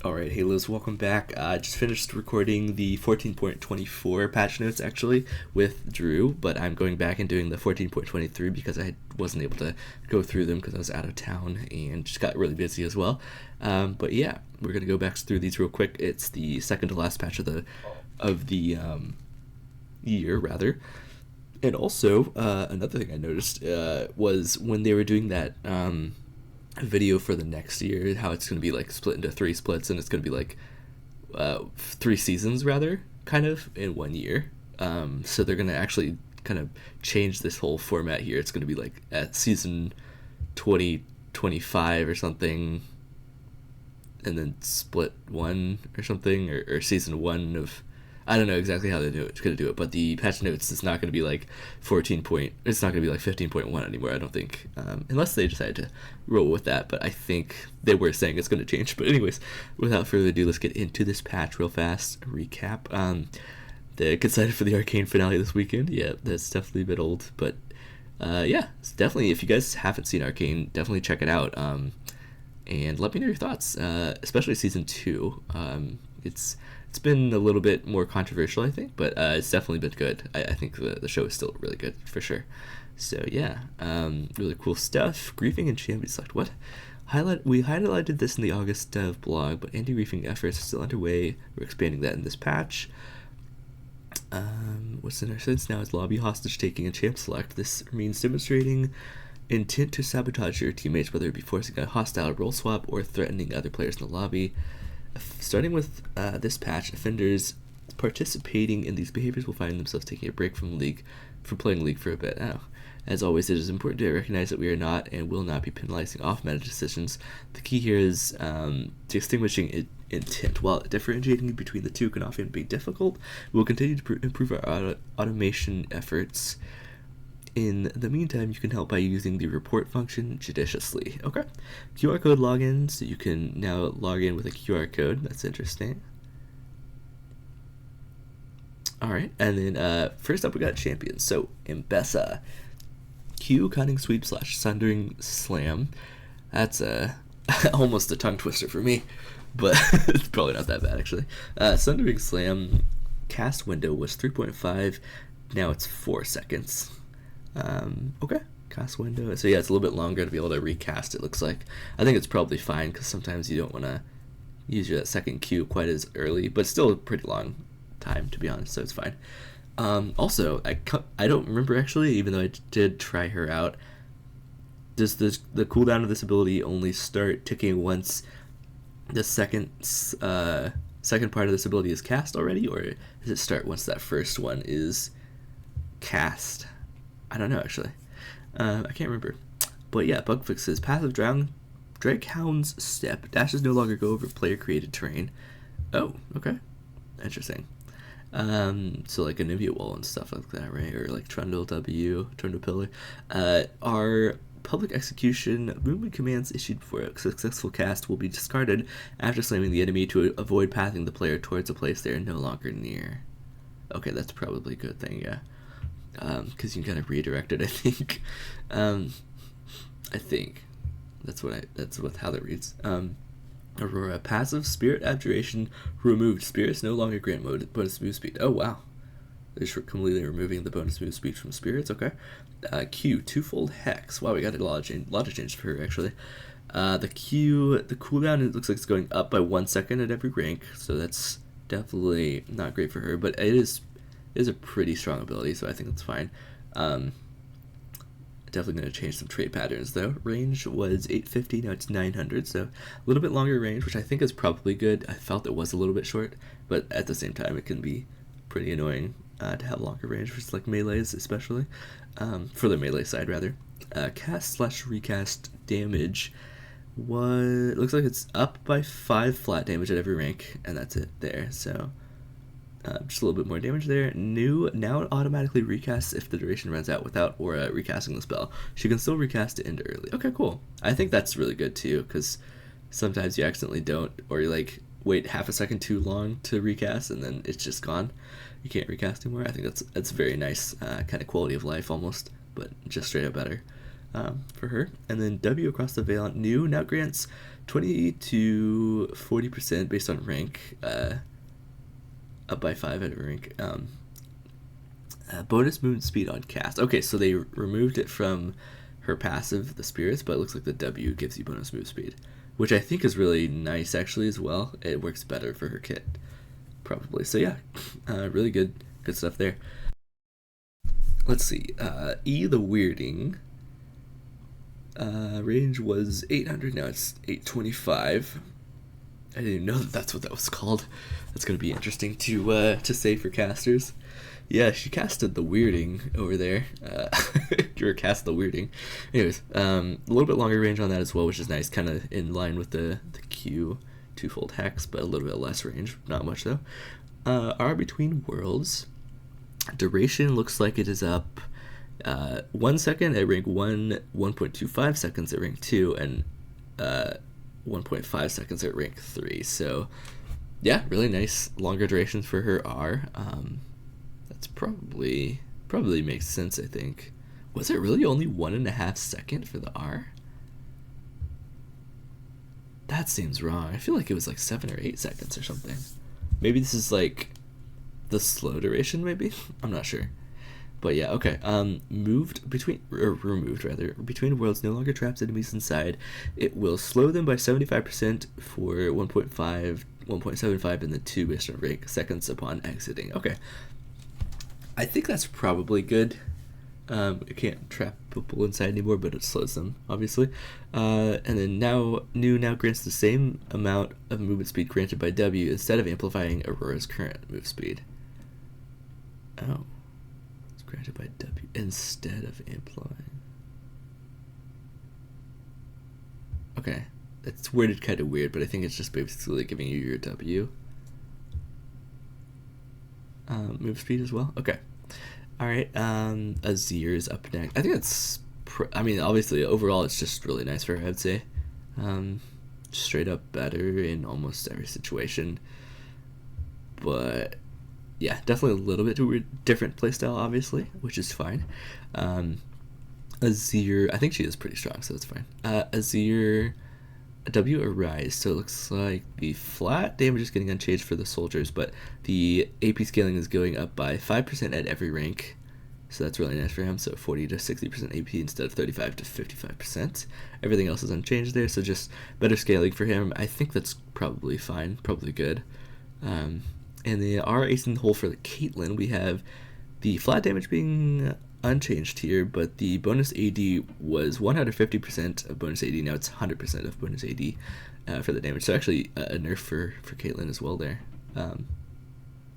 Alright, hey Liz, welcome back. I just finished recording the 14.24 patch notes actually with Drew, but I'm going back and doing the 14.23 because I wasn't able to go through them because I was out of town and just got really busy as well. But yeah, we're going to go back through these real quick. It's the second to last patch of the year, rather. And also, another thing I noticed was when they were doing that video for the next year, how it's going to be like split into 3 splits, and it's going to be like 3 seasons rather, kind of in 1 year. So they're going to actually kind of change this whole format here. It's going to be like at season 2025 or something, and then split 1 or something, or season 1 of, I don't know exactly how they're going to do it, but the patch notes is not going to be like it's not going to be like 15.1 anymore, I don't think, unless they decide to roll with that, but I think they were saying it's going to change. But anyways, without further ado, let's get into this patch real fast. Recap. Excited for the Arcane finale this weekend. Yeah, that's definitely a bit old, but yeah, it's definitely, if you guys haven't seen Arcane, definitely check it out, and let me know your thoughts, especially season 2. It's been a little bit more controversial, I think, but it's definitely been good. I think the show is still really good, for sure. So yeah, really cool stuff. Griefing and champion select. What? We highlighted this in the August dev blog, but anti-griefing efforts are still underway. We're expanding that in this patch. What's in our sense now is lobby hostage taking and champ select. This means demonstrating intent to sabotage your teammates, whether it be forcing a hostile role swap or threatening other players in the lobby. Starting with this patch, offenders participating in these behaviors will find themselves taking a break from playing League for a bit. As always, it is important to recognize that we are not and will not be penalizing off-meta decisions. The key here is distinguishing intent. While differentiating between the two can often be difficult, we'll continue to improve our automation efforts. In the meantime, you can help by using the report function judiciously. Okay. QR code logins. You can now log in with a QR code. That's interesting. Alright, and then first up we got champions. So, Mbessa. Q, cunning sweep / sundering slam. That's almost a tongue twister for me, but it's probably not that bad actually. Sundering slam cast window was 3.5, now it's 4 seconds. Okay, cast window. So yeah, it's a little bit longer to be able to recast, it looks like. I think it's probably fine because sometimes you don't want to use that second Q quite as early, but still a pretty long time to be honest, so it's fine. Also, I don't remember actually, even though I did try her out. Does the cooldown of this ability only start ticking once the second part of this ability is cast already, or does it start once that first one is cast? I don't know actually. I can't remember. But yeah, bug fixes. Passive Drakehound's Step. Dashes no longer go over player created terrain. Oh, okay. Interesting. So like a Nivea wall and stuff like that, right? Or like Trundle Pillar. Our public execution movement commands issued before a successful cast will be discarded after slamming the enemy to avoid pathing the player towards a place they are no longer near. Okay, that's probably a good thing, yeah. Because you can kind of redirect it, I think. I think that's how that reads. Aurora, passive spirit abjuration removed. Spirits no longer grant bonus move speed. Oh wow, they're just completely removing the bonus move speed from spirits. Okay. Q, twofold hex. Wow, we got a lot of changes for her actually. The cooldown, it looks like it's going up by 1 second at every rank, so that's definitely not great for her, but it is a pretty strong ability, so I think that's fine. Definitely going to change some trait patterns though. Range was 850, now it's 900, so a little bit longer range, which I think is probably good. I felt it was a little bit short, but at the same time it can be pretty annoying to have longer range for like melees, especially for the melee side rather. Cast / recast damage looks like it's up by 5 flat damage at every rank, and that's it there. So just a little bit more damage there. Now it automatically recasts if the duration runs out without Aura recasting the spell. She can still recast it into early. Okay, cool. I think that's really good too, because sometimes you accidentally don't, or you like wait half a second too long to recast and then it's just gone. You can't recast anymore. I think that's very nice, kind of quality of life almost, but just straight up better. for her. And then W across the veil, new, now grants 20 to 40% based on rank, up by 5 at every rank. Bonus movement speed on cast. Okay, so they removed it from her passive, the spirits, but it looks like the W gives you bonus move speed, which I think is really nice actually as well. It works better for her kit, probably. So yeah, really good stuff there. Let's see, E the weirding. Range was 800, now it's 825. I didn't even know that's what that was called. That's gonna be interesting to say for casters. Yeah, she casted the weirding over there. Or cast the weirding. Anyways, a little bit longer range on that as well, which is nice, kind of in line with the Q twofold hex, but a little bit less range, not much though. R between worlds. Duration looks like it is up 1 second at rank 1, 1.25 seconds at rank 2, and 1.5 seconds at rank 3. So yeah, really nice longer durations for her R. That's probably makes sense, I think. Was it really only 1.5 seconds for the R? That seems wrong. I feel like it was like 7 or 8 seconds or something. Maybe this is like the slow duration, maybe? I'm not sure. But yeah, okay. Removed between worlds, no longer traps enemies inside. It will slow them by 75% for 1.5, 1.75 in the 2 based on rank seconds upon exiting. Okay. I think that's probably good. It can't trap people inside anymore, but it slows them, obviously. And then now grants the same amount of movement speed granted by W instead of amplifying Aurora's current move speed. Oh. It's granted by W instead of amplifying. Okay. It's worded kind of weird, but I think it's just basically giving you your W. Move speed as well. Okay. All right. Azir is up next. I think it's. I mean, obviously, overall, it's just really nice for her, I'd say. Straight up better in almost every situation. But yeah, definitely a little bit different playstyle, obviously, which is fine. Azir, I think she is pretty strong, so that's fine. Azir. W arise, so it looks like the flat damage is getting unchanged for the soldiers, but the AP scaling is going up by 5% at every rank, so that's really nice for him. So 40 to 60% AP instead of 35 to 55%. Everything else is unchanged there, so just better scaling for him. I think that's probably fine, probably good. And the R ace in the hole for the Caitlyn, we have the flat damage being unchanged here, but the bonus AD was 150% of bonus AD. Now it's 100% of bonus AD for the damage. So actually a nerf for Caitlyn as well there.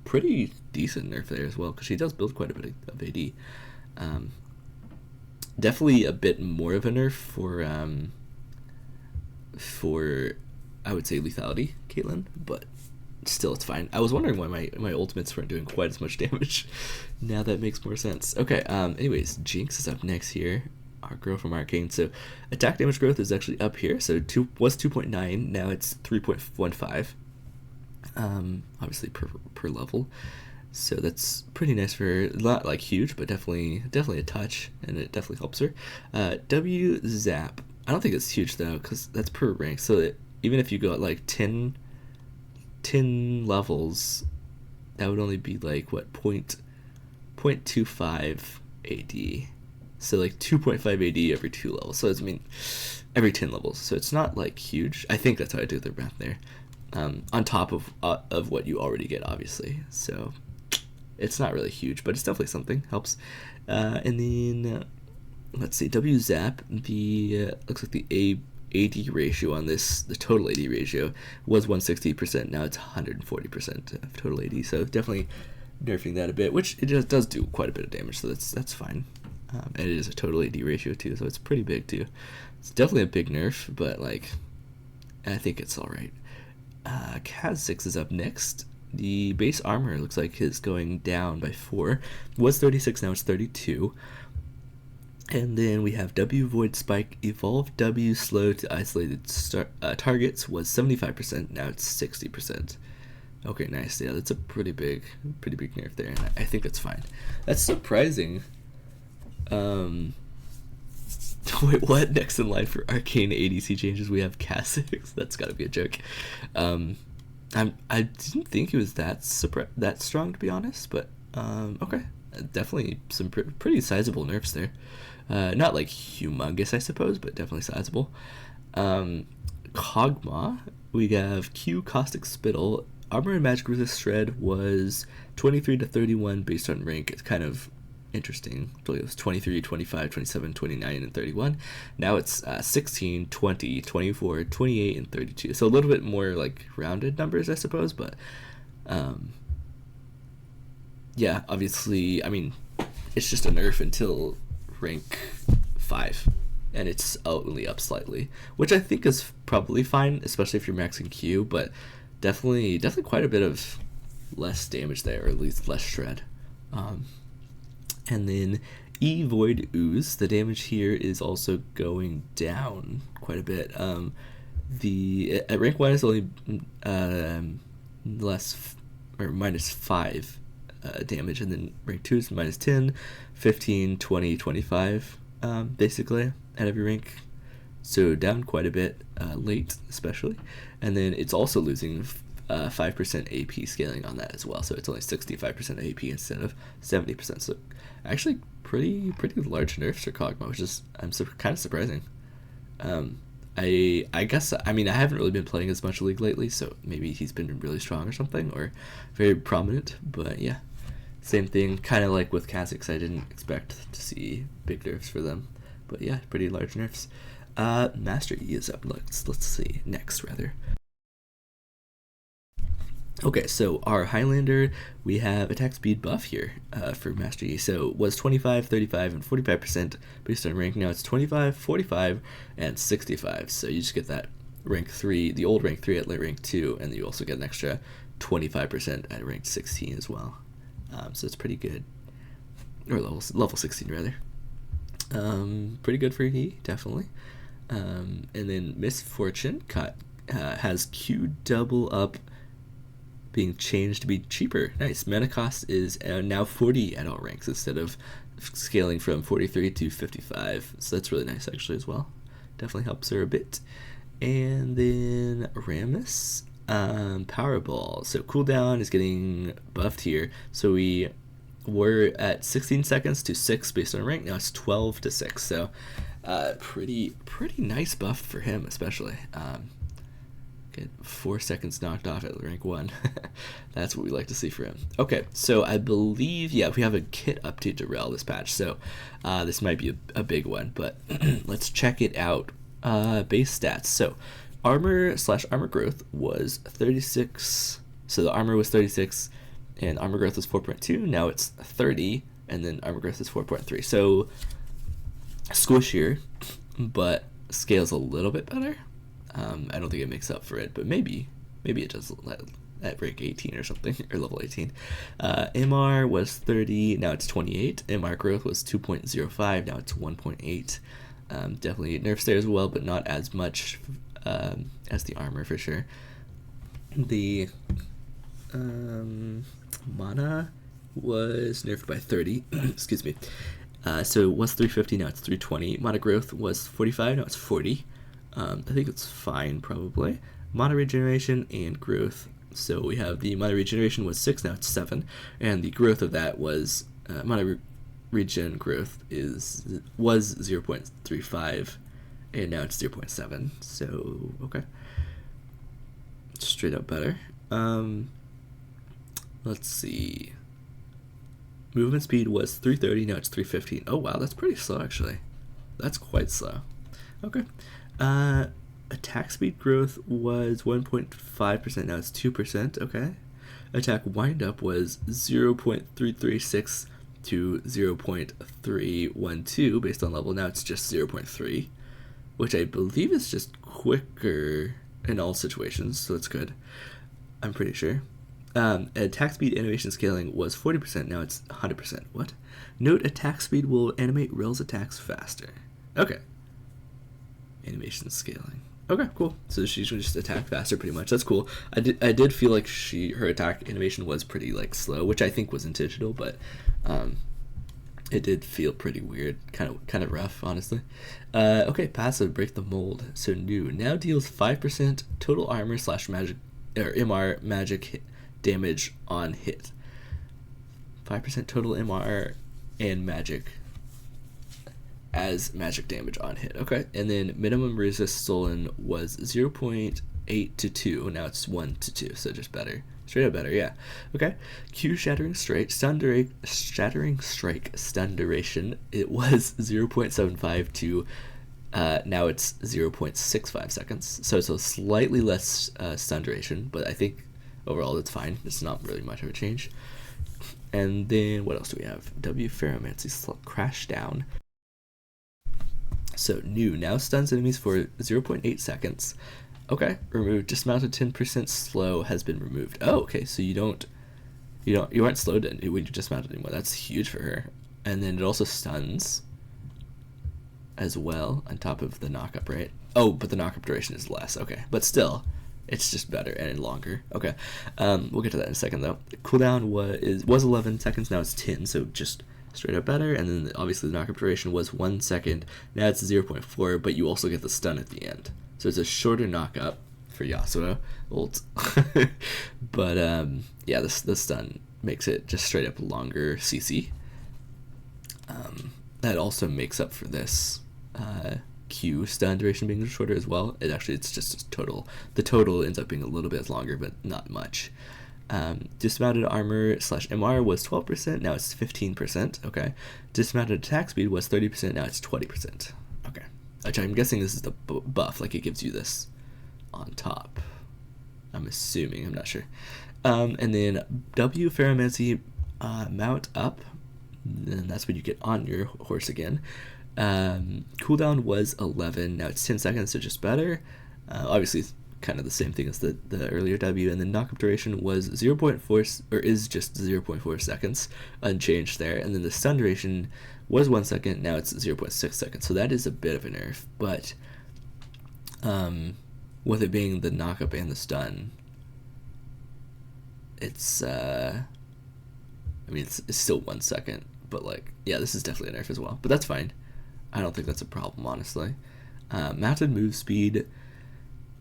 Pretty decent nerf there as well, because she does build quite a bit of AD. Definitely a bit more of a nerf for I would say lethality Caitlyn, but still it's fine. I was wondering why my ultimates weren't doing quite as much damage. Now that makes more sense. Okay, anyways, Jinx is up next here, our girl from Arcane. So attack damage growth is actually up here, so was 2.9, now it's 3.15, obviously per level, so that's pretty nice for her. Not like huge, but definitely a touch, and it definitely helps her. W zap, I don't think it's huge though, because that's per rank, so that even if you got like 10 levels, that would only be like what, 0.25 AD, so like 2.5 AD every 2 levels, so it's, I mean, every 10 levels, so it's not like huge. I think that's how I do the math there, on top of what you already get, obviously, so it's not really huge, but it's definitely something, helps. And then let's see, W zap, the looks like the AD ratio on this, the total AD ratio was 160%, now it's 140% of total AD, so definitely nerfing that a bit, which it just does do quite a bit of damage, so that's fine. And it is a total AD ratio too, so it's pretty big too. It's definitely a big nerf, but like, I think it's alright. Kaz6 is up next. The base armor looks like is going down by 4. It was 36, now it's 32. And then we have W Void Spike, evolve W slow to isolated targets was 75%, now it's 60%. Okay, nice. Yeah, that's a pretty big nerf there, and I think that's fine. That's surprising. Wait, what? Next in line for arcane ADC changes, we have Kha'Zix. That's gotta be a joke. I didn't think he was that strong, to be honest, but okay. Definitely some pretty sizable nerfs there. Not like humongous, I suppose, but definitely sizable. Kog'Maw, we have Q Caustic Spittle. Armor and Magic Resist Shred was 23 to 31 based on rank. It's kind of interesting. I believe it was 23, 25, 27, 29, and 31. Now it's 16, 20, 24, 28, and 32. So a little bit more like rounded numbers, I suppose, but yeah, obviously, I mean, it's just a nerf until rank 5, and it's only up slightly, which I think is probably fine, especially if you're maxing Q, but definitely quite a bit of less damage there, or at least less shred. And then E Void Ooze, the damage here is also going down quite a bit. At rank 1 is only minus 5 damage, and then rank 2 is minus 10, 15, 20, 25, basically, at every rank. So down quite a bit, late especially. And then it's also losing 5% AP scaling on that as well, so it's only 65% AP instead of 70%. So actually pretty large nerfs for Kog'Maw, which is kind of surprising. I guess, I mean, I haven't really been playing as much League lately, so maybe he's been really strong or something, or very prominent, but yeah. Same thing, kind of like with Kha'Zix, I didn't expect to see big nerfs for them, but yeah, pretty large nerfs. Master Yi is up let's see, next rather. Okay, so our Highlander, we have attack speed buff here for Master Yi. So it was 25, 35, and 45% based on rank. Now it's 25, 45, and 65. So you just get that rank 3, the old rank 3 at rank 2, and you also get an extra 25% at rank 16 as well. So it's pretty good. Or level 16 rather. Pretty good for Yi, definitely. And then Misfortune has Q double up being changed to be cheaper. Nice. Mana cost is now 40 at all ranks instead of scaling from 43 to 55. So that's really nice actually as well. Definitely helps her a bit. And then Rammus, Powerball. So cooldown is getting buffed here. So we were at 16 seconds to 6 based on rank. Now it's 12 to 6. So pretty nice buff for him especially. Get 4 seconds knocked off at rank 1. That's what we like to see for him. Okay, so I believe, yeah, we have a kit update to rel this patch, so this might be a big one, but let's check it out. Base stats. So armor/armor growth was 36. So the armor was 36, and armor growth was 4.2. Now it's 30, and then armor growth is 4.3. So squishier, but scales a little bit better. I don't think it makes up for it, but maybe it does at rank 18 or something, or level 18. MR was 30, now it's 28. MR growth was 2.05, now it's 1.8. Definitely nerfs there as well, but not as much as the armor for sure. The mana was nerfed by 30, excuse me. So it was 350, now it's 320. Mana growth was 45, now it's 40. I think it's fine, probably. Mana regeneration and growth. So we have the mana regeneration was 6, now it's 7, and the growth of that was mana regen growth was 0.35, and now it's 0.7. So okay, straight up better. Let's see. Movement speed was 330, now it's 315. Oh wow, that's pretty slow actually. That's quite slow. Okay. Attack speed growth was 1.5%, now it's 2%, okay. Attack windup was 0.336 to 0.312 based on level, now it's just 0.3, which I believe is just quicker in all situations, so that's good, I'm pretty sure. Attack speed animation scaling was 40%, now it's 100%. What? Note attack speed will animate Rel's attacks faster. Okay. Animation scaling. Okay, cool. So she's just attack faster pretty much. That's cool. I did feel like her attack animation was pretty like slow, which I think was intentional, but It did feel pretty weird, kind of rough, honestly. Okay, passive, break the mold. So new now deals 5% total armor slash magic or MR magic damage on hit. 5% total MR and magic as magic damage on hit. Okay, and then minimum resist stolen was 0.8 to 2. Now it's 1 to 2, so just better. Straight up better, yeah. Okay. Q shattering strike, shattering strike stun duration. It was 0.75 to now it's 0.65 seconds. So it's a slightly less stun duration, but I think overall it's fine. It's not really much of a change. And then what else do we have? W Ferromancy crash down. So new now stuns enemies for 0.8 seconds. Okay, removed. Dismounted 10% slow has been removed. Oh, okay. So you aren't slowed when you dismounted anymore. That's huge for her. And then it also stuns as well on top of the knockup, right? Oh, but the knockup duration is less. Okay, but still, it's just better and longer. Okay, we'll get to that in a second though. Cooldown was 11 seconds. Now it's 10. So just straight up better. And then obviously the knockup duration was 1 second. Now it's 0.4, but you also get the stun at the end. So it's a shorter knockup for Yasuo ult. But yeah, the stun makes it just straight up longer CC. That also makes up for this Q stun duration being shorter as well. It's just a total. The total ends up being a little bit longer, but not much. Dismounted armor slash MR was 12%. Now it's 15%. Okay. Dismounted attack speed was 30%. Now it's 20%. Okay. Which I'm guessing this is the buff, like it gives you this on top. I'm assuming, I'm not sure. And then W Ferromancy mount up, and that's when you get on your horse again. Cooldown was 11, now it's 10 seconds, so just better. Obviously, it's kind of the same thing as the earlier W, and then knockup duration was 0.4, or is just 0.4 seconds, unchanged there. And then the stun duration was 1 second, now it's 0.6 seconds, so that is a bit of a nerf, but with it being the knockup and the stun, it's it's still 1 second, but like, yeah, this is definitely a nerf as well, but that's fine. I don't think that's a problem, honestly. Mounted move speed,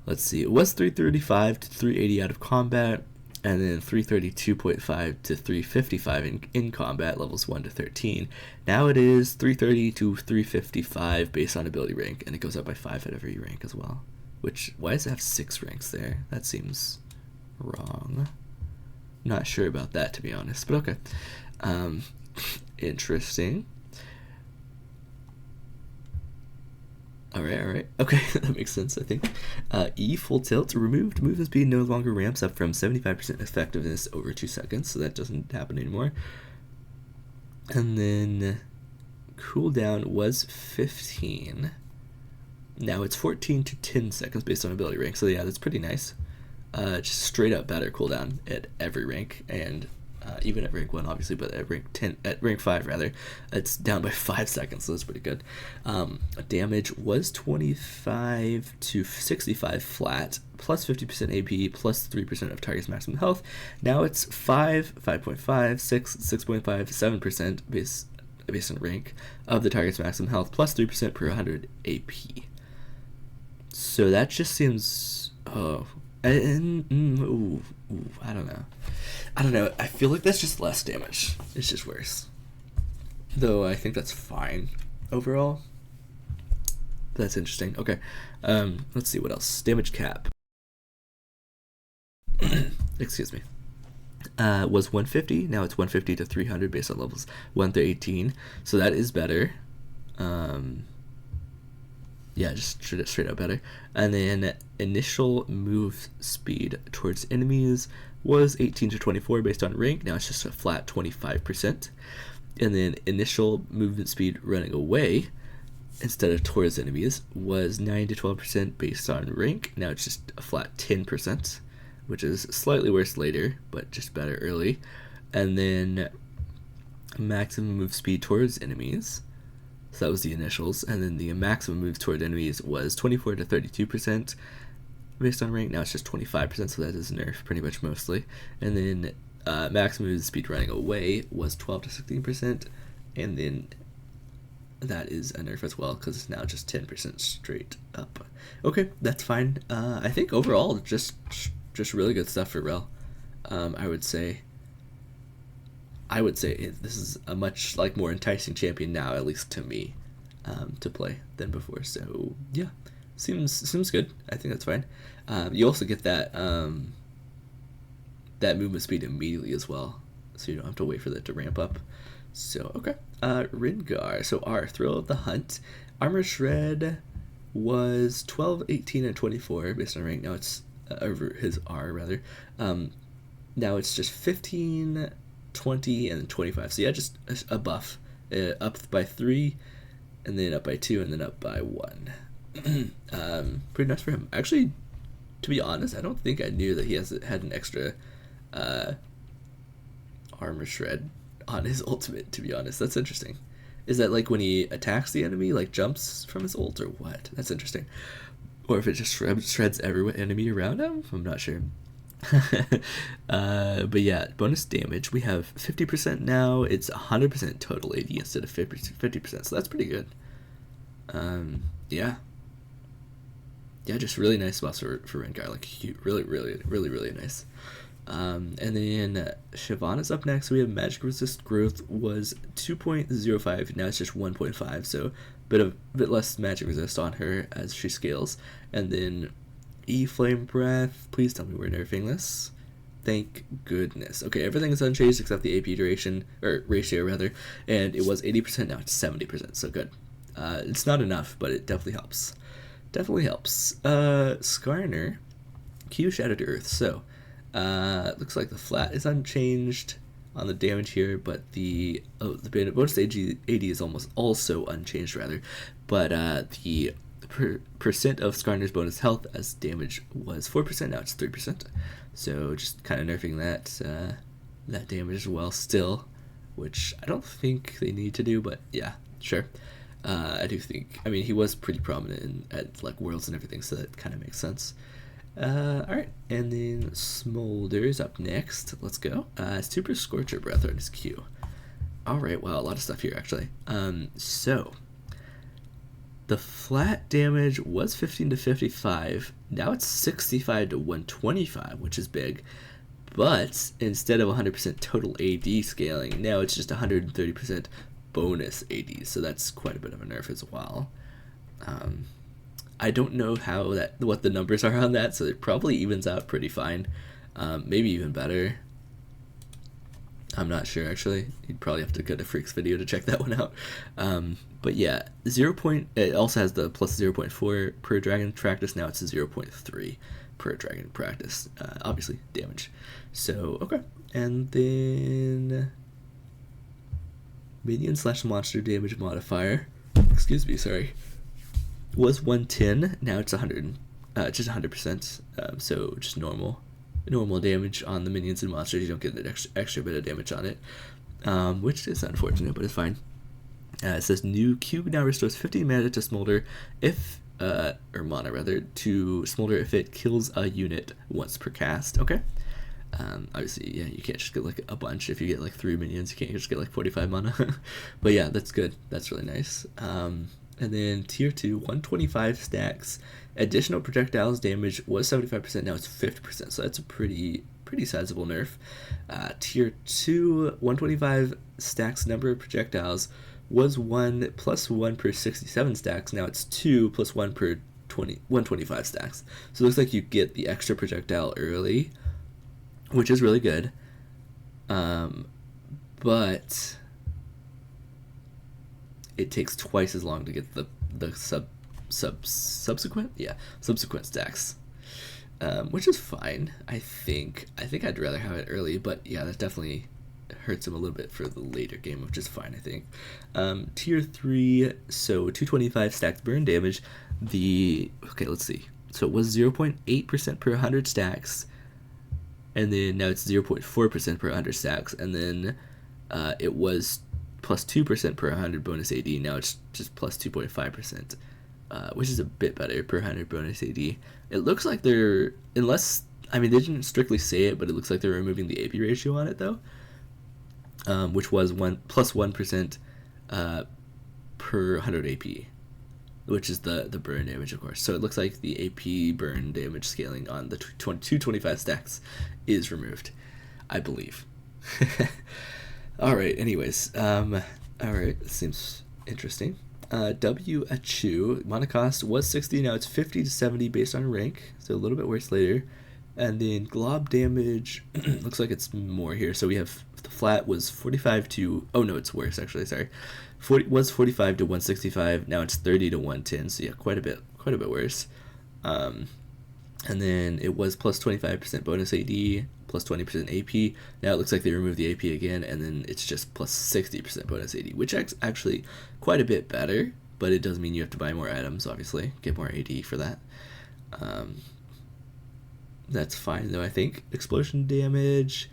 let's see, it was 335 to 380 out of combat, and then 332.5 to 355 in combat, levels 1 to 13. Now it is 330 to 355 based on ability rank, and it goes up by 5 at every rank as well. Which, why does it have 6 ranks there? That seems wrong. Not sure about that, to be honest, but okay. Interesting. Alright. Okay, that makes sense, I think. E, full tilt, removed. Movement speed no longer ramps up from 75% effectiveness over 2 seconds, so that doesn't happen anymore. And then cooldown was 15. Now it's 14 to 10 seconds based on ability rank, so yeah, that's pretty nice. Just straight up better cooldown at every rank, and even at rank 1 obviously, but at rank 5 rather, it's down by 5 seconds, so that's pretty good. Damage was 25 to 65 flat, plus 50% AP, plus 3% of target's maximum health. Now it's 5, 5.5, 6, 6.5, 7% based on rank of the target's maximum health, plus 3% per 100 AP. So that just seems, I don't know. I feel like that's just less damage. It's just worse. Though I think that's fine overall. That's interesting. Okay. Let's see what else. Damage cap. Excuse me. Was 150. Now it's 150 to 300 based on levels 1 to 18. So that is better. Yeah, just straight up better. And then initial move speed towards enemies was 18 to 24 based on rank. Now it's just a flat 25%. And then initial movement speed running away instead of towards enemies was 9 to 12% based on rank. Now it's just a flat 10%, which is slightly worse later, but just better early. And then maximum move speed towards enemies. So that was the initials, and then the maximum move toward enemies was 24 to 32% based on rank. Now it's just 25%, so that is nerf pretty much mostly. And then maximum move speed running away was 12 to 16%, and then that is a nerf as well because it's now just 10% straight up. Okay, that's fine. I think overall just really good stuff for Rel. I would say this is a much like more enticing champion now, at least to me, to play than before. So yeah, seems good. I think that's fine. You also get that that movement speed immediately as well, so you don't have to wait for that to ramp up. So okay, Rengar. So our Thrill of the Hunt, armor shred was 12, 18, and 24 based on rank. Now it's over his R rather. Now it's just 15, 20, and 25. So yeah, just a buff, up by 3, and then up by 2, and then up by 1. Pretty nice for him. Actually, to be honest, I don't think I knew that he had an extra armor shred on his ultimate, to be honest. That's interesting. Is that like when he attacks the enemy, like jumps from his ult, or what? That's interesting. Or if it just shreds every enemy around him? I'm not sure. But yeah, bonus damage. We have 50% now. It's 100% total AD instead of 50%, so that's pretty good. Yeah, just really nice buffs for Rengar. Like, really nice. And then Shyvana's up next. So we have magic resist growth was 2.05. Now it's just 1.5. So a bit less magic resist on her as she scales. And then Flame Breath. Please tell me we're nerfing this. Thank goodness. Okay, everything is unchanged except the AP duration, or ratio rather. And it was 80%. Now it's 70%. So good. It's not enough, but it definitely helps. Skarner. Q Shattered Earth. So looks like the flat is unchanged on the damage here, but the bonus AD is almost also unchanged rather, but the percent of Skarner's bonus health as damage was 4%. Now it's 3%. So just kind of nerfing that damage as well still, which I don't think they need to do, but yeah, sure. I do think. I mean, he was pretty prominent at like Worlds and everything, so that kind of makes sense. Alright, and then Smolder is up next. Let's go. Super Scorcher Breath on his Q. Alright, wow, a lot of stuff here actually. So the flat damage was 15 to 55. Now it's 65 to 125, which is big. But instead of 100% total AD scaling, now it's just 130% bonus AD. So that's quite a bit of a nerf as well. I don't know what the numbers are on that, so it probably evens out pretty fine. Maybe even better. I'm not sure actually. You'd probably have to go to Freak's video to check that one out. But yeah, it also has the plus 0.4 per dragon practice. Now it's a 0.3 per dragon practice. Obviously damage. So okay, and then minion / monster damage modifier. Excuse me, sorry. Was 110. Now it's 100. Just 100%. So just normal damage on the minions and monsters. You don't get an extra bit of damage on it, which is unfortunate, but it's fine. It says new Q now restores 15 mana to Smolder or mana rather, to Smolder if it kills a unit once per cast. Okay. Obviously, yeah, you can't just get like a bunch. If you get like 3 minions, you can't just get like 45 mana. But yeah, that's good. That's really nice. And then tier 2, 125 stacks. Additional projectiles damage was 75%. Now it's 50%. So that's a pretty sizable nerf. Tier 2, 125 stacks number of projectiles was 1 plus 1 per 67 stacks. Now it's 2 plus 1 per 125 stacks. So it looks like you get the extra projectile early, which is really good. But it takes twice as long to get the subsequent stacks, which is fine. I think I'd rather have it early, but yeah, that definitely hurts him a little bit for the later game, which is fine, I think. Tier 3, so 225 stacks burn damage. Let's see. So it was 0.8% per 100 stacks, and then now it's 0.4% per 100 stacks, and then it was plus 2% per 100 bonus AD. Now it's just plus 2.5%, which is a bit better per 100 bonus AD. It looks like they didn't strictly say it, but it looks like they're removing the AP ratio on it though, which was plus 1% per 100 AP, which is the burn damage, of course. So it looks like the AP burn damage scaling on the 225 stacks is removed, I believe. Alright, anyways. Alright, this seems interesting. Jak'Sho, mana cost was 60, now it's 50 to 70 based on rank, so a little bit worse later. And then glob damage, looks like it's more here. So we have the flat was 45 to, oh no, it's worse actually, sorry. Was 45 to 165, now it's 30 to 110, so yeah, quite a bit worse. And then it was plus 25% bonus AD, plus 20% AP. Now it looks like they removed the AP again, and then it's just plus 60% bonus AD, which is actually quite a bit better, but it does mean you have to buy more items, obviously, get more AD for that. That's fine, though, I think. Explosion damage,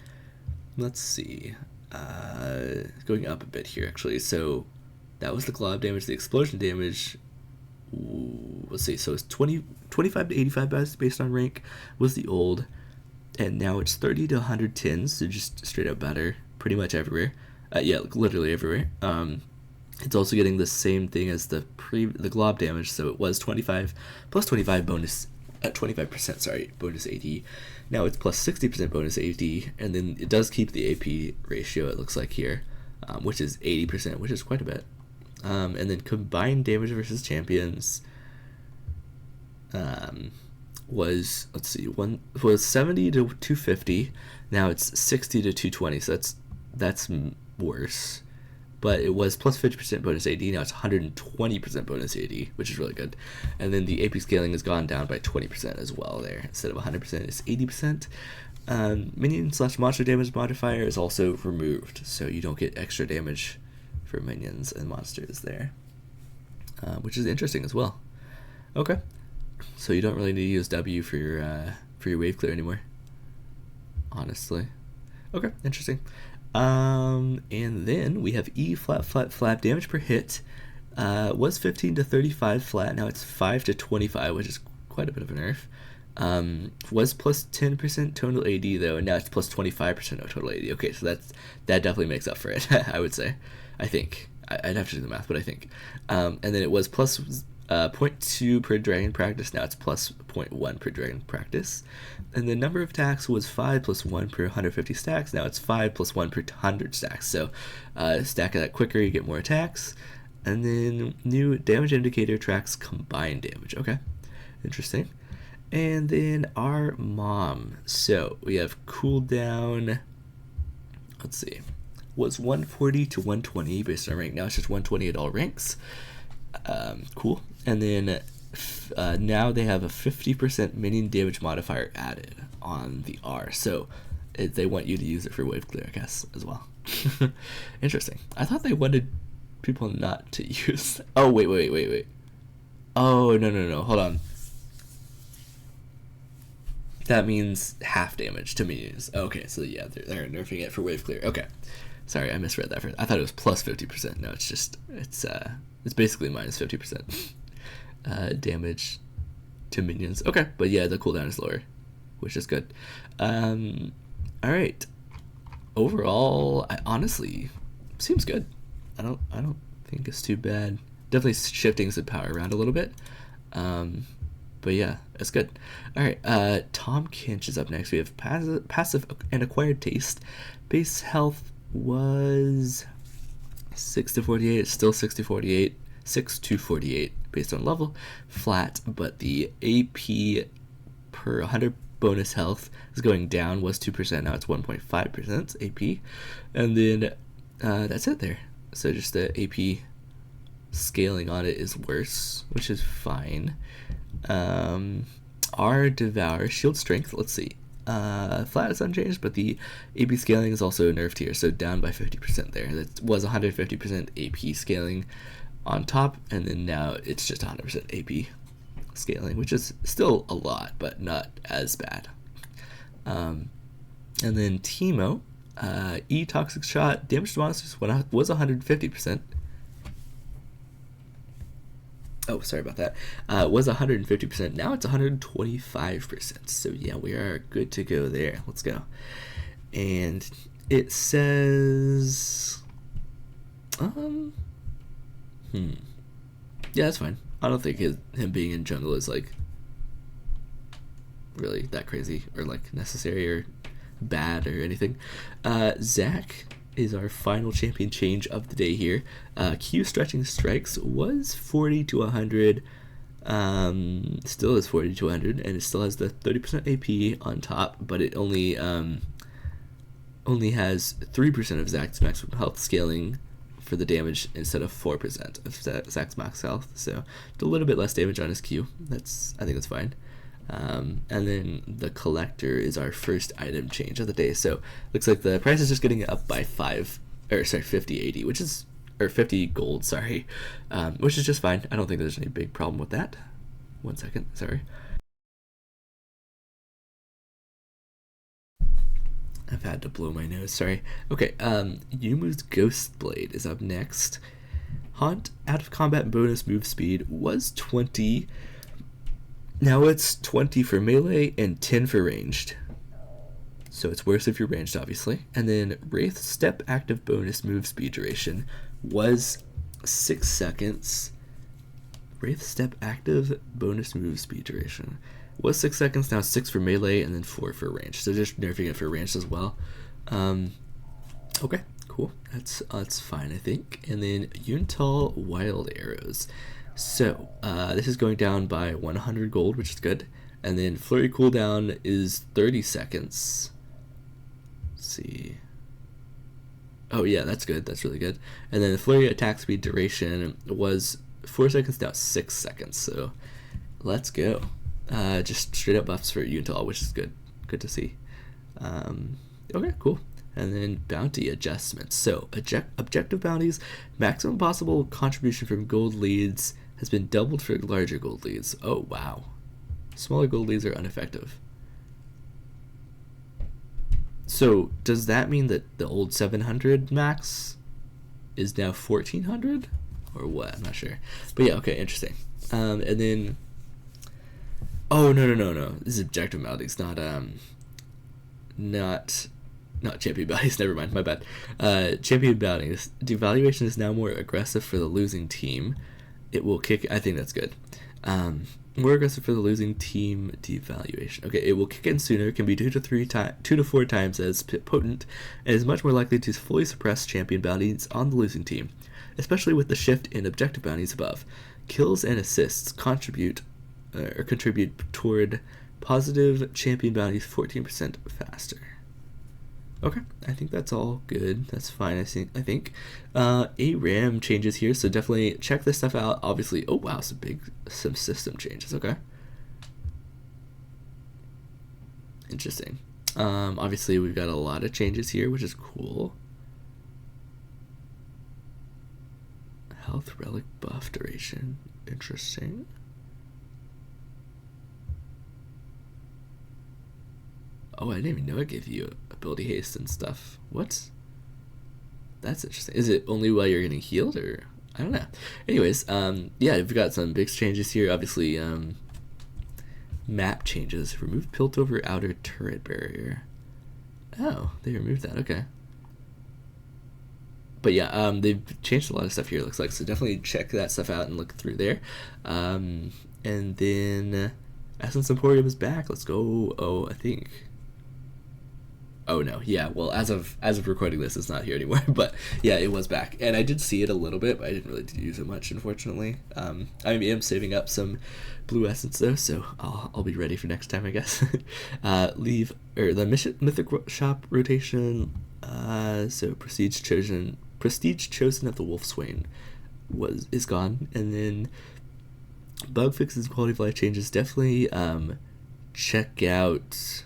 let's see. Going up a bit here, actually. So that was the glob damage. The explosion damage, let's see, so it's 25 to 85 based on rank was the old, and now it's 30 to 110, so just straight up better pretty much everywhere. Yeah, literally everywhere. It's also getting the same thing as the glob damage, so it was 25 plus 25 bonus at 25%, sorry, bonus AD. Now it's plus 60% bonus AD, and then it does keep the AP ratio, it looks like here, which is 80%, which is quite a bit. And then combined damage versus champions was, let's see, was 70 to 250. Now it's 60 to 220, so that's worse. But it was plus 50% bonus AD, now it's 120% bonus AD, which is really good. And then the AP scaling has gone down by 20% as well there. Instead of 100%, it's 80%. Minion / monster damage modifier is also removed, so you don't get extra damage for minions and monsters there, which is interesting as well. Okay, so you don't really need to use W for your wave clear anymore, honestly. Okay, interesting. And then we have E flat damage per hit. Was 15 to 35 flat, now it's 5 to 25, which is quite a bit of a nerf. Was plus 10% total AD though, and now it's plus 25% of total AD. Okay, so that definitely makes up for it. I would say. I think I'd have to do the math, but I think. And then it was plus 0.2 per dragon practice. Now it's plus 0.1 per dragon practice. And the number of attacks was 5 plus 1 per 150 stacks. Now it's 5 plus 1 per 100 stacks. So stack that quicker, you get more attacks. And then new damage indicator tracks combined damage. Okay, interesting. And then our mom. So we have cooldown. Let's see. Was 140 to 120 based on rank. Now it's just 120 at all ranks. Cool. And then now they have a 50% minion damage modifier added on the R. So they want you to use it for wave clear, I guess, as well. Interesting. I thought they wanted people not to use. Oh, wait. Oh, no. Hold on. That means half damage to minions. Okay, so yeah, they're nerfing it for wave clear. Okay. Sorry, I misread that first. I thought it was plus 50%. No, it's basically minus 50% damage to minions. Okay, but yeah, the cooldown is lower, which is good. All right. Overall, honestly seems good. I don't think it's too bad. Definitely shifting some power around a little bit. But yeah, it's good. All right, Tom Kinch is up next. We have passive and acquired taste. Base health was 6 to 48. It's still 6 to 48. 6 to 48 based on level. Flat, but the AP per 100 bonus health is going down. Was 2%. Now it's 1.5% AP. And then that's it there. So just the AP scaling on it is worse, which is fine. Our devour shield strength, let's see, flat is unchanged, but the AP scaling is also nerfed here, so down by 50% there. That was 150% AP scaling on top, and then now it's just 100% AP scaling, which is still a lot, but not as bad. And then Teemo, E toxic shot, damage to monsters was 150%. Oh, sorry about that. Was 150%. Now it's 125%. So yeah, we are good to go there. Let's go. And it says, Yeah, that's fine. I don't think him being in jungle is like really that crazy or like necessary or bad or anything. Zach is our final champion change of the day here. Q stretching strikes was 40 to 100. Still is 40 to 100, and it still has the 30% AP on top, but it only has 3% of Zach's maximum health scaling for the damage instead of 4% of Zach's max health. So a little bit less damage on his Q. I think that's fine. And then the collector is our first item change of the day. So looks like the price is just getting up by 50 AD, which is, or 50 gold, sorry, which is just fine. I don't think there's any big problem with that. 1 second, sorry. I've had to blow my nose, sorry. Okay, Yumu's Ghost Blade is up next. Haunt out of combat bonus move speed was 20. Now it's 20 for melee and 10 for ranged. So it's worse if you're ranged, obviously. And then Wraith Step active bonus move speed duration was 6 seconds. Wraith Step active bonus move speed duration was 6 seconds, now 6 for melee and then 4 for range. So just nerfing it for ranged as well. Okay, cool. That's fine, I think. And then Yuntal Wild Arrows. So this is going down by 100 gold, which is good. And then flurry cooldown is 30 seconds. Let's see. Oh yeah, that's good. That's really good. And then the flurry attack speed duration was 4 seconds, now 6 seconds. So let's go. Just straight up buffs for Yuntal, which is good. Good to see. Okay, cool. And then bounty adjustments. So objective bounties, maximum possible contribution from gold leads has been doubled for larger gold leads. Oh wow. Smaller gold leads are ineffective. So does that mean that the old 700 max is now 1400 or what? I'm not sure. But yeah, okay, interesting. And then oh no. This is objective bounties, not champion bounties. Never mind, my bad. Champion bounties. Devaluation is now more aggressive for the losing team. It will kick. I think that's good. More aggressive for the losing team devaluation. Okay, it will kick in sooner. Can be 2 to 4 times as potent, and is much more likely to fully suppress champion bounties on the losing team, especially with the shift in objective bounties above. Kills and assists contribute toward positive champion bounties 14% faster. Okay, I think that's all good. That's fine, I think. ARAM changes here, so definitely check this stuff out. Obviously, oh wow, some system changes, okay. Interesting. Obviously, we've got a lot of changes here, which is cool. Health relic buff duration, interesting. Oh, I didn't even know it gave you ability haste and stuff. What? That's interesting. Is it only while you're getting healed, or I don't know. Anyways, yeah, we've got some big changes here. Obviously, map changes. Remove Piltover outer turret barrier. Oh, they removed that. Okay. But yeah, they've changed a lot of stuff here, it looks like. So definitely check that stuff out and look through there. And then Essence Emporium is back. Let's go. Oh, I think. Oh no, yeah. Well, as of recording this, it's not here anymore. But yeah, it was back, and I did see it a little bit, but I didn't really use it much, unfortunately. I am saving up some blue essence though, so I'll be ready for next time, I guess. The mythic shop rotation. So prestige chosen of the Wolfswain is gone, and then bug fixes, quality of life changes. Definitely check out.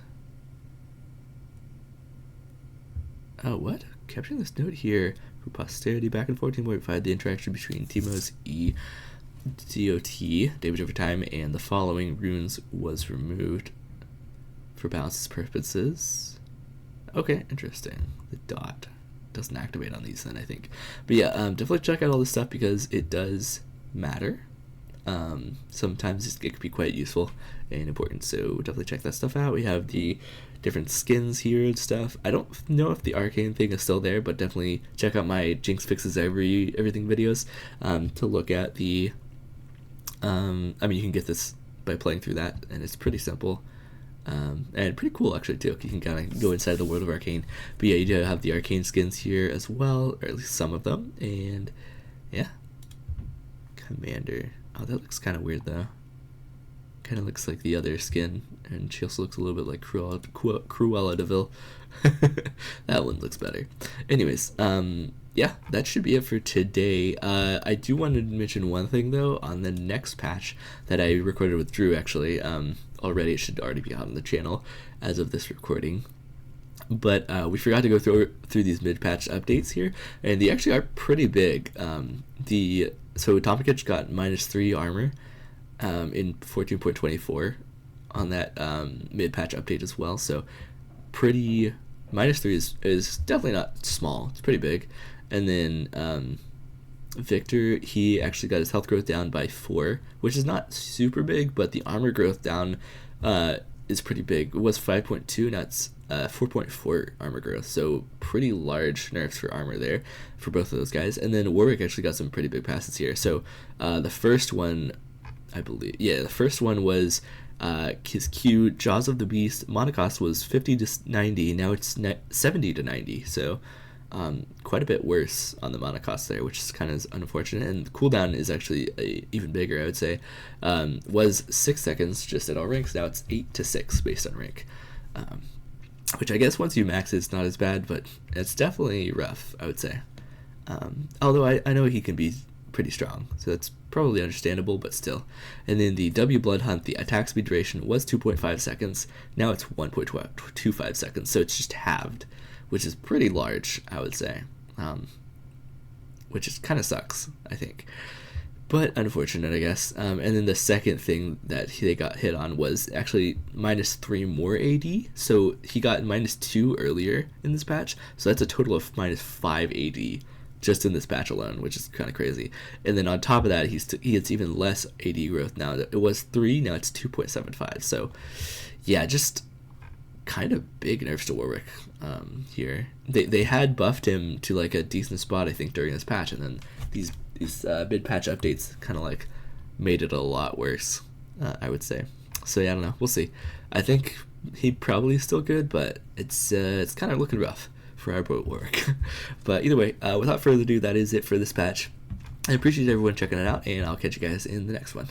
Oh, what? Capturing this note here for posterity. Back in 14.5, the interaction between Teemo's DOT, damage over time, and the following runes was removed for balance purposes. Okay, interesting. The dot doesn't activate on these then, I think. But yeah, definitely check out all this stuff because it does matter. Sometimes it could be quite useful and important, so definitely check that stuff out. We have the different skins here and stuff. I don't know if the arcane thing is still there, but definitely check out my Jinx fixes everything videos to look at the I mean, you can get this by playing through that, and it's pretty simple and pretty cool actually too. You can kind of go inside the world of arcane, but yeah, you do have the arcane skins here as well, or at least some of them. And yeah, commander, oh, that looks kind of weird though. Kind of looks like the other skin, and she also looks a little bit like Cruella de Vil. That one looks better. Anyways, yeah, that should be it for today. I do want to mention one thing though. On the next patch that I recorded with Drew, actually, already, it should already be out on the channel as of this recording. But we forgot to go through these mid-patch updates here, and they actually are pretty big. So Tompkins got -3 armor in 14.24 on that mid-patch update as well. So pretty, -3 is definitely not small. It's pretty big. And then Victor, he actually got his health growth down by 4, which is not super big, but the armor growth down is pretty big. It was 5.2, now it's 4.4 armor growth, so pretty large nerfs for armor there for both of those guys. And then Warwick actually got some pretty big passes here. So the first one, I believe, yeah, the first one was his Q, Jaws of the Beast. Monocost was 50 to 90, now it's 70 to 90, so quite a bit worse on the monocost there, which is kind of unfortunate. And the cooldown is actually even bigger, I would say. Was 6 seconds just at all ranks, now it's 8 to 6 based on rank. Which I guess once you max it's not as bad, but it's definitely rough, I would say. Although I know he can be pretty strong, so that's probably understandable, but still. And then the W Blood Hunt, the attack speed duration was 2.5 seconds, now it's 1.25 seconds, so it's just halved, which is pretty large, I would say, which is kind of sucks, I think. But unfortunate, I guess. And then the second thing that they got hit on was actually -3 more AD. So he got -2 earlier in this patch. So that's a total of -5 AD just in this patch alone, which is kind of crazy. And then on top of that, he gets even less AD growth now. It was 3, now it's 2.75. So yeah, just kind of big nerfs to Warwick here. They had buffed him to like a decent spot, I think, during this patch, and then these mid-patch updates kind of like made it a lot worse, I would say. So yeah, I don't know, we'll see. I think he probably is still good, but it's kind of looking rough for our boat Warwick. But either way, without further ado, that is it for this patch. I appreciate everyone checking it out, and I'll catch you guys in the next one.